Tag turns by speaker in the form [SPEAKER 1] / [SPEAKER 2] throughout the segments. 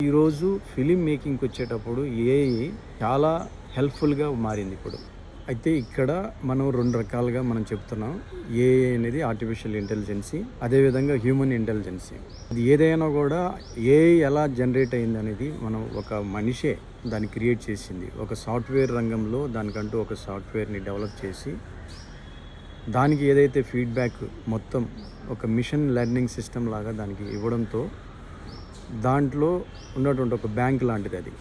[SPEAKER 1] ఈరోజు ఫిలిం మేకింగ్కి వచ్చేటప్పుడు ఏఐ చాలా హెల్ప్ఫుల్గా మారింది ఇప్పుడు. అయితే ఇక్కడ మనం 2 రకాలుగా మనం చెప్తున్నాం. ఏఐ అనేది ఆర్టిఫిషియల్ ఇంటెలిజెన్సీ, అదేవిధంగా హ్యూమన్ ఇంటెలిజెన్సీ. అది ఏదైనా కూడా ఏఐ ఎలా జనరేట్ అయింది అనేది మనం ఒక మనిషే దాన్ని క్రియేట్ చేసింది. ఒక సాఫ్ట్వేర్ రంగంలో దానికంటూ ఒక సాఫ్ట్వేర్ని డెవలప్ చేసి దానికి ఏదైతే ఫీడ్బ్యాక్ మొత్తం ఒక మిషన్ లెర్నింగ్ సిస్టమ్ లాగా దానికి ఇవ్వడంతో దాంట్లో ఉన్నటువంటి ఒక బ్యాంక్ లాంటిది అది.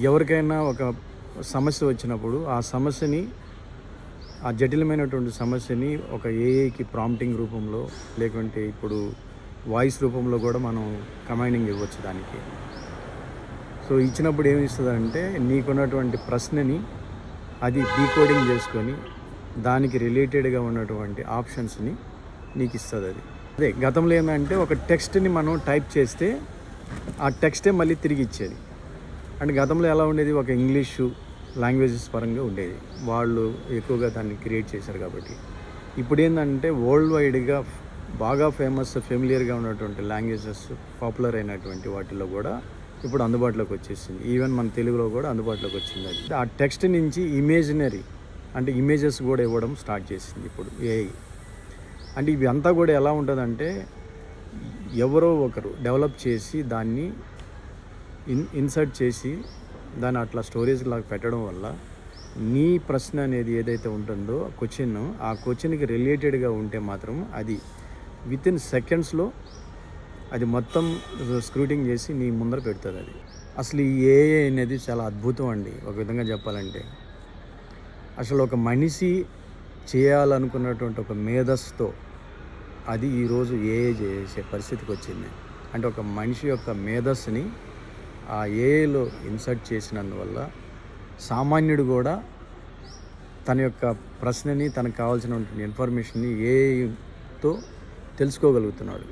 [SPEAKER 1] ఎవరికైనా ఒక సమస్య వచ్చినప్పుడు ఆ సమస్యని, ఆ జటిలమైనటువంటి సమస్యని ఒక ఏఐకి ప్రాంప్టింగ్ రూపంలో, లేకుంటే ఇప్పుడు వాయిస్ రూపంలో కూడా మనం కమాండింగ్ ఇవ్వచ్చు దానికి. సో ఇచ్చినప్పుడు ఏమి ఇస్తుందంటే నీకున్నటువంటి ప్రశ్నని అది డీకోడింగ్ చేసుకొని దానికి రిలేటెడ్గా ఉన్నటువంటి ఆప్షన్స్ని నీకు ఇస్తుంది అది. అదే గతంలో ఏంటంటే ఒక టెక్స్ట్ని మనం టైప్ చేస్తే ఆ టెక్స్టే మళ్ళీ తిరిగి ఇచ్చేది. అంటే గతంలో ఎలా ఉండేది, ఒక ఇంగ్లీషు లాంగ్వేజెస్ పరంగా ఉండేది, వాళ్ళు ఎక్కువగా దాన్ని క్రియేట్ చేశారు కాబట్టి. ఇప్పుడు ఏంటంటే వరల్డ్ వైడ్గా బాగా ఫెమిలియర్గా ఉన్నటువంటి లాంగ్వేజెస్, పాపులర్ అయినటువంటి వాటిల్లో కూడా ఇప్పుడు అందుబాటులోకి వచ్చేసింది. ఈవెన్ మన తెలుగులో కూడా అందుబాటులోకి వచ్చింది. అది ఆ టెక్స్ట్ నుంచి ఇమేజినరీ అంటే ఇమేజెస్ కూడా ఇవ్వడం స్టార్ట్ చేసింది ఇప్పుడు ఏఐ. అంటే ఇవి అంతా కూడా ఎలా ఉంటుందంటే ఎవరో ఒకరు డెవలప్ చేసి దాన్ని ఇన్సర్ట్ చేసి దాన్ని అట్లా స్టోరేజ్ లాగా పెట్టడం వల్ల నీ ప్రశ్న అనేది ఏదైతే ఉంటుందో క్వశ్చన్, ఆ క్వశ్చన్కి రిలేటెడ్గా ఉంటే మాత్రం అది వితిన్ సెకండ్స్లో అది మొత్తం స్క్రూటింగ్ చేసి నీ ముందర పెడుతుంది. అది అసలు ఈ ఏఐ అనేది చాలా అద్భుతం అండి. ఒక విధంగా చెప్పాలంటే అసలు ఒక మనిషి చేయాలనుకున్నటువంటి ఒక మేధస్సుతో అది ఈరోజు ఏఐ చేసే పరిస్థితికి వచ్చింది. అంటే ఒక మనిషి యొక్క మేధస్సుని ఆ ఏఐలో ఇన్సర్ట్ చేసినందువల్ల సామాన్యుడు కూడా తన యొక్క ప్రశ్నని, తనకు కావాల్సినటువంటి ఇన్ఫర్మేషన్ని ఏఐతో తెలుసుకోగలుగుతున్నాడు.